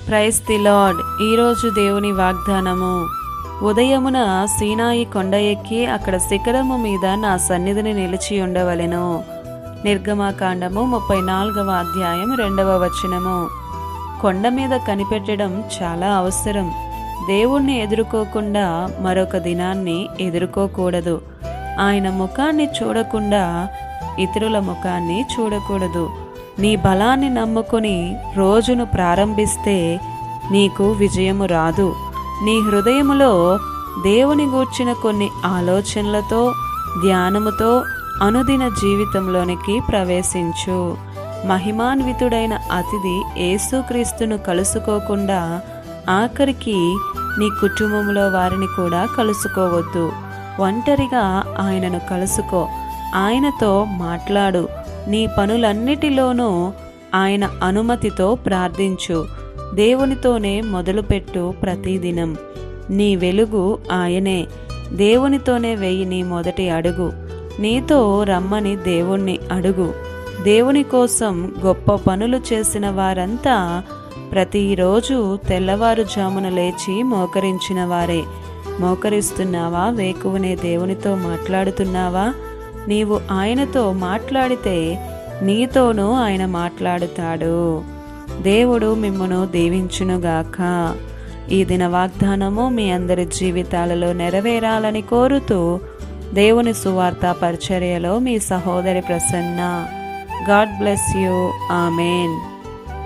Praise the lord. ఈరోజు దేవుని వాగ్దానము. ఉదయమున సీనాయి కొండ ఎక్కి అక్కడ శిఖరము మీద నా సన్నిధిని నిలిచి ఉండవలెను. నిర్గమాకాండము 34వ అధ్యాయం 2వ వచనము. కొండ మీద కనిపెట్టడం చాలా అవసరం. దేవుణ్ణి ఎదుర్కోకుండా మరొక దినాన్ని ఎదుర్కోకూడదు. ఆయన ముఖాన్ని చూడకుండా ఇతరుల ముఖాన్ని చూడకూడదు. నీ బలాన్ని నమ్ముకొని రోజును ప్రారంభిస్తే నీకు విజయము రాదు. నీ హృదయములో దేవుని గూర్చిన కొన్ని ఆలోచనలతో, ధ్యానముతో అనుదిన జీవితంలోనికి ప్రవేశించు. మహిమాన్వితుడైన అతిథి యేసుక్రీస్తును కలుసుకోకుండా ఆఖరికి నీ కుటుంబంలో వారిని కూడా కలుసుకోవద్దు. ఒంటరిగా ఆయనను కలుసుకో. ఆయనతో మాట్లాడు. నీ పనులన్నిటిలోనూ ఆయన అనుమతితో ప్రార్థించు. దేవునితోనే మొదలుపెట్టు. ప్రతిదినం నీ వెలుగు ఆయనే. దేవునితోనే వెయ్యి నీ మొదటి అడుగు. నీతో రమ్మని దేవుణ్ణి అడుగు. దేవుని కోసం గొప్ప పనులు చేసిన వారంతా ప్రతిరోజు తెల్లవారుజామున లేచి మోకరించిన వారే. మోకరిస్తున్నావా? వేకువనే దేవునితో మాట్లాడుతున్నావా? నీవు ఆయనతో మాట్లాడితే నీతోనూ ఆయన మాట్లాడుతాడు. దేవుడు మిమ్మును దీవించునుగాక. ఈ దిన వాగ్దానము మీ అందరి జీవితాలలో నెరవేరాలని కోరుతూ దేవుని సువార్త పరిచర్యలో మీ సహోదరి Prasanna. God bless you. Amen.